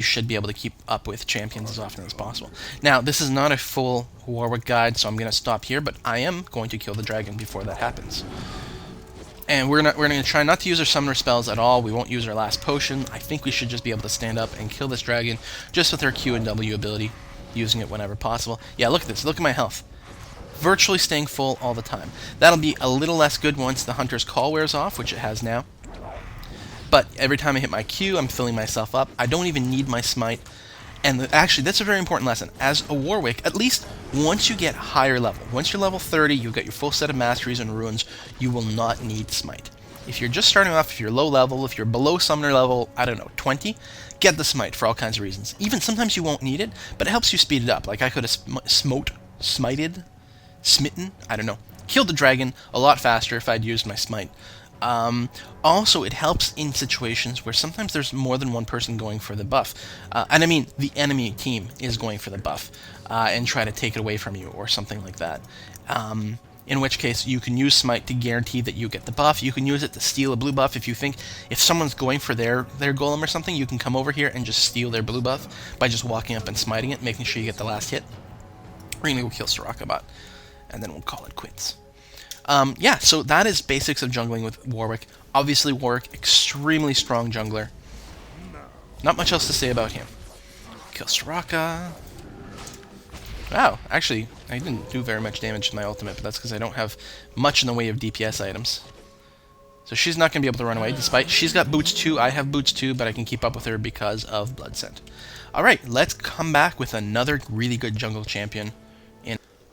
you should be able to keep up with champions as often as possible. Now, this is not a full Warwick guide, so I'm going to stop here, but I am going to kill the dragon before that happens. And we're going to try not to use our summoner spells at all. We won't use our last potion. I think we should just be able to stand up and kill this dragon just with our Q and W ability, using it whenever possible. Yeah, look at this. Look at my health. Virtually staying full all the time. That'll be a little less good once the Hunter's Call wears off, which it has now. But every time I hit my Q, I'm filling myself up. I don't even need my smite. And actually, that's a very important lesson. As a Warwick, at least once you get higher level, once you're level 30, you've got your full set of masteries and runes, you will not need smite. If you're just starting off, if you're low level, if you're below summoner level, I don't know, 20, get the smite for all kinds of reasons. Even sometimes you won't need it, but it helps you speed it up. Like I could have smited, smitten, I don't know, killed the dragon a lot faster if I'd used my smite. Also, it helps in situations where sometimes there's more than one person going for the buff. And I mean, the enemy team is going for the buff and try to take it away from you or something like that. In which case, you can use Smite to guarantee that you get the buff. You can use it to steal a blue buff if you think if someone's going for their golem or something, you can come over here and just steal their blue buff by just walking up and smiting it, making sure you get the last hit. We're going to go kill Soraka bot, and then we'll call it quits. Yeah, so that is basics of jungling with Warwick. Obviously, Warwick, extremely strong jungler. Not much else to say about him. Kill Soraka. Wow, actually, I didn't do very much damage to my ultimate, but that's because I don't have much in the way of DPS items. So she's not going to be able to run away, despite she's got boots too, I have boots too, but I can keep up with her because of Blood Scent. Alright, let's come back with another really good jungle champion.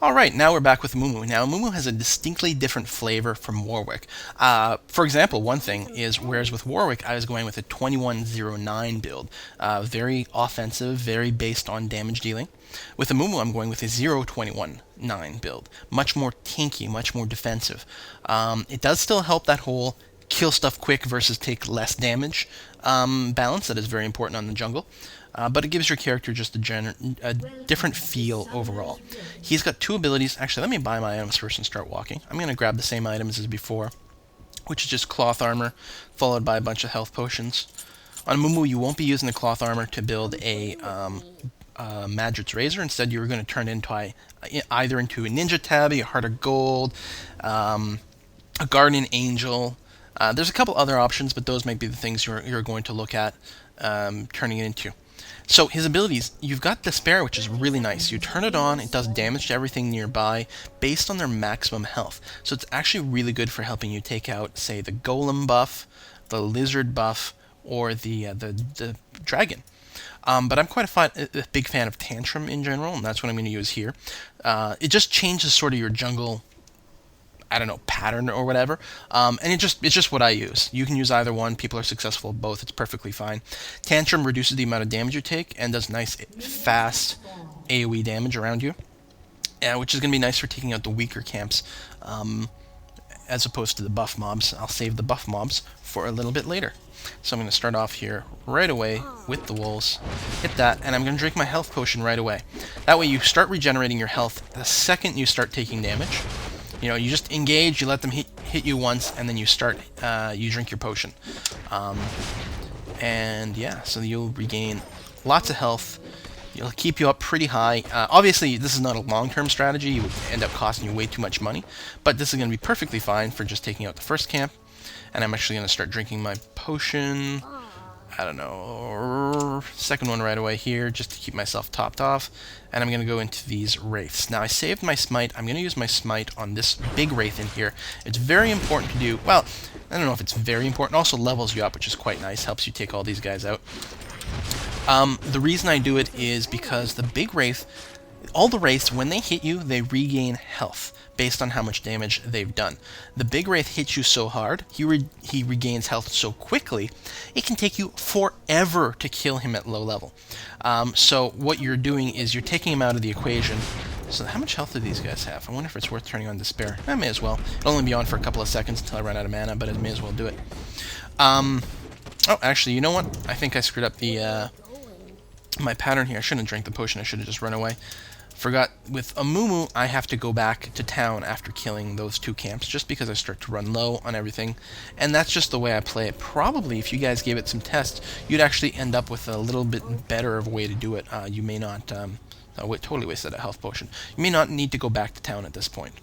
Alright, now we're back with Mumu. Now, Mumu has a distinctly different flavor from Warwick. For example, one thing is, whereas with Warwick, I was going with a 2109 build. Very offensive, very based on damage dealing. With the Mumu, I'm going with a 0219 build. Much more tanky, much more defensive. It does still help that whole kill stuff quick versus take less damage balance that is very important on the jungle. But it gives your character just a different feel overall. He's got two abilities. Actually, let me buy my items first and start walking. I'm going to grab the same items as before, which is just cloth armor, followed by a bunch of health potions. On Mumu, you won't be using the cloth armor to build a Madred's Razor. Instead, you're going to turn it into either into a Ninja Tabby, a Heart of Gold, a Guardian Angel. There's a couple other options, but those might be the things you're going to look at turning it into. So his abilities, you've got Despair, which is really nice. You turn it on, it does damage to everything nearby based on their maximum health. So it's actually really good for helping you take out, say, the Golem buff, the Lizard buff, or the Dragon. But I'm quite a big fan of Tantrum in general, and that's what I'm going to use here. It just changes sort of your jungle, I don't know, pattern or whatever. And it's just what I use. You can use either one. People are successful with both. It's perfectly fine. Tantrum reduces the amount of damage you take and does nice, fast AoE damage around you, which is going to be nice for taking out the weaker camps as opposed to the buff mobs. I'll save the buff mobs for a little bit later. So I'm going to start off here right away with the wolves. Hit that, and I'm going to drink my health potion right away. That way you start regenerating your health the second you start taking damage. You know, you just engage, you let them hit you once, and then you you drink your potion. And yeah, so you'll regain lots of health. It'll keep you up pretty high. Obviously, this is not a long-term strategy. You would end up costing you way too much money. But this is going to be perfectly fine for just taking out the first camp. And I'm actually going to start drinking my potion. I don't know, second one right away here, just to keep myself topped off. And I'm going to go into these wraiths. Now, I saved my smite. I'm going to use my smite on this big wraith in here. It's very important to do, well, I don't know if it's very important. It also levels you up, which is quite nice. Helps you take all these guys out. The reason I do it is because the big wraith, all the wraiths, when they hit you, they regain health based on how much damage they've done. The big wraith hits you so hard, he regains health so quickly, it can take you forever to kill him at low level. So what you're doing is you're taking him out of the equation. So how much health do these guys have? I wonder if it's worth turning on Despair. I may as well. It'll only be on for a couple of seconds until I run out of mana, but I may as well do it. Oh, actually, you know what? I think I screwed up the my pattern here. I shouldn't have drank the potion. I should have just run away. Forgot, with Amumu, I have to go back to town after killing those 2 camps, just because I start to run low on everything, and that's just the way I play it. Probably, if you guys gave it some tests, you'd actually end up with a little bit better of a way to do it. You may not... totally wasted a health potion. You may not need to go back to town at this point.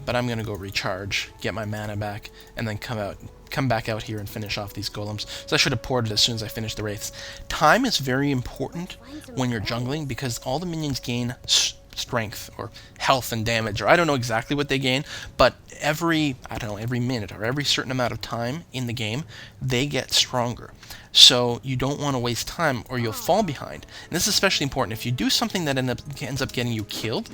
But I'm going to go recharge, get my mana back, and then come back out here and finish off these golems. So I should have poured it as soon as I finished the wraiths. Time is very important when you're jungling, because all the minions gain strength or health and damage, or I don't know exactly what they gain, but every minute or every certain amount of time in the game, they get stronger. So you don't want to waste time or you'll fall behind. And this is especially important if you do something that ends up getting you killed.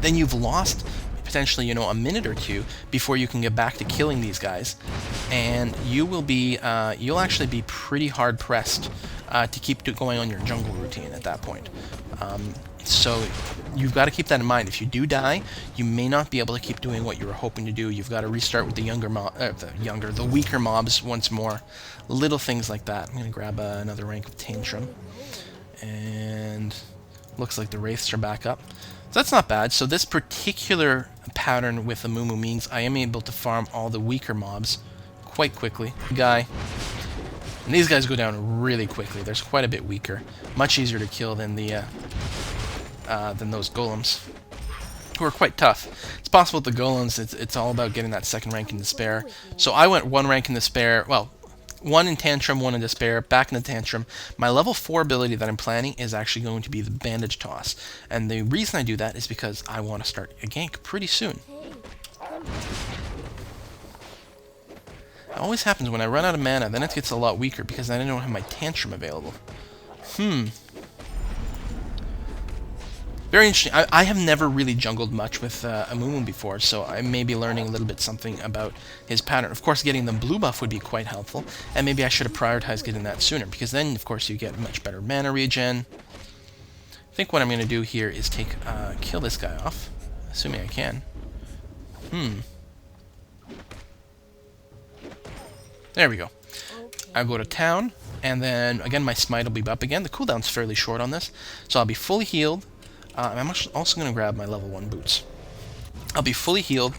Then you've lost potentially, a minute or two before you can get back to killing these guys, and you will be, you'll actually be pretty hard pressed to keep going on your jungle routine at that point. So you've got to keep that in mind. If you do die, you may not be able to keep doing what you were hoping to do. You've got to restart with the weaker mobs once more. Little things like that. I'm going to grab another rank of Tantrum, and looks like the wraiths are back up. So that's not bad. So this particular pattern with Amumu means I am able to farm all the weaker mobs quite quickly. And these guys go down really quickly. They're quite a bit weaker. Much easier to kill than than those golems, who are quite tough. It's possible with the golems, it's all about getting that 2nd rank in Despair. So I went 1 rank in Despair, well, 1 in Tantrum, 1 in Despair, back in the Tantrum. My level 4 ability that I'm planning is actually going to be the Bandage Toss. And the reason I do that is because I want to start a gank pretty soon. It always happens when I run out of mana, then it gets a lot weaker because I don't have my Tantrum available. Very interesting. I have never really jungled much with Amumu before, so I may be learning a little bit something about his pattern. Of course, getting the blue buff would be quite helpful, and maybe I should have prioritized getting that sooner, because then, of course, you get much better mana regen. I think what I'm going to do here is kill this guy off, assuming I can. There we go. I'll go to town, and then, again, my smite will be up again. The cooldown's fairly short on this, so I'll be fully healed. I'm also going to grab my level 1 boots. I'll be fully healed,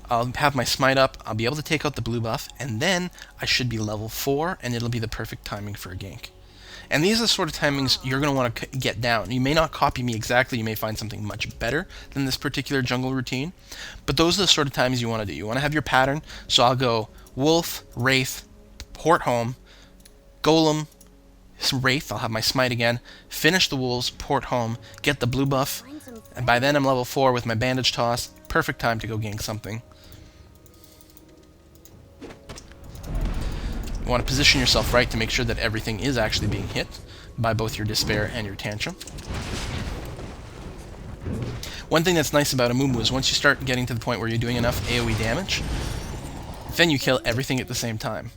I'll have my smite up, I'll be able to take out the blue buff, and then I should be level 4, and it'll be the perfect timing for a gank. And these are the sort of timings you're going to want to get down. You may not copy me exactly, you may find something much better than this particular jungle routine, but those are the sort of timings you want to do. You want to have your pattern, so I'll go Wolf, Wraith, Port Home, Golem, Wraith, I'll have my smite again, finish the wolves, port home, get the blue buff, and by then I'm level 4 with my bandage toss. Perfect time to go gank something. You want to position yourself right to make sure that everything is actually being hit by both your Despair and your Tantrum. One thing that's nice about Amumu is once you start getting to the point where you're doing enough AoE damage, then you kill everything at the same time.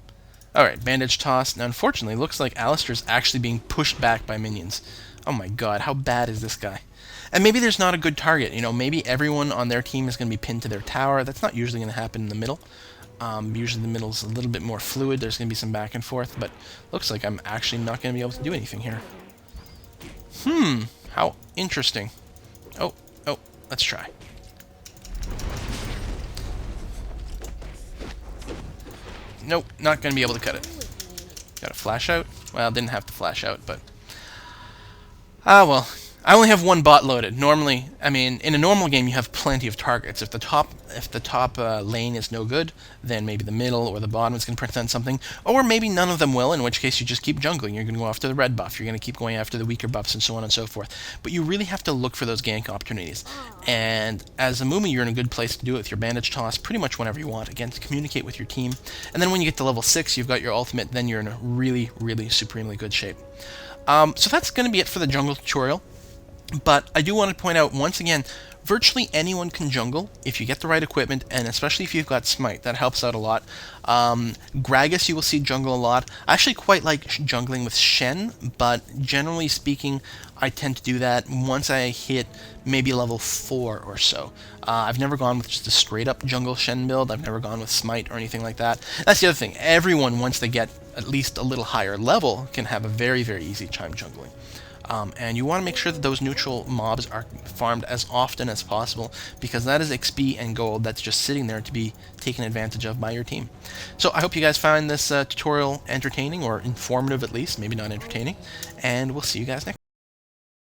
Alright, Bandage Toss. Now, unfortunately, it looks like Alistar's actually being pushed back by minions. Oh my god, how bad is this guy? And maybe there's not a good target. Maybe everyone on their team is going to be pinned to their tower. That's not usually going to happen in the middle. Usually the middle's a little bit more fluid. There's going to be some back and forth, but looks like I'm actually not going to be able to do anything here. How interesting. Oh, let's try. Nope, not going to be able to cut it. Got a flash out? Well, didn't have to flash out, but... well. I only have 1 bot loaded. Normally, in a normal game, you have plenty of targets. If the top lane is no good, then maybe the middle or the bottom is going to present something. Or maybe none of them will, in which case you just keep jungling. You're going to go after the red buff. You're going to keep going after the weaker buffs, and so on and so forth. But you really have to look for those gank opportunities. And as Amumu, you're in a good place to do it with your Bandage Toss pretty much whenever you want. Again, to communicate with your team. And then when you get to level 6, you've got your ultimate, then you're in a really, really supremely good shape. So that's going to be it for the jungle tutorial. But I do want to point out, once again, virtually anyone can jungle if you get the right equipment, and especially if you've got Smite. That helps out a lot. Gragas you will see jungle a lot. I actually quite like jungling with Shen, but generally speaking, I tend to do that once I hit maybe level 4 or so. I've never gone with just a straight-up jungle Shen build. I've never gone with Smite or anything like that. That's the other thing. Everyone, once they get at least a little higher level, can have a very, very easy time jungling. And you want to make sure that those neutral mobs are farmed as often as possible, because that is XP and gold that's just sitting there to be taken advantage of by your team. So I hope you guys find this tutorial entertaining, or informative at least, maybe not entertaining, and we'll see you guys next time.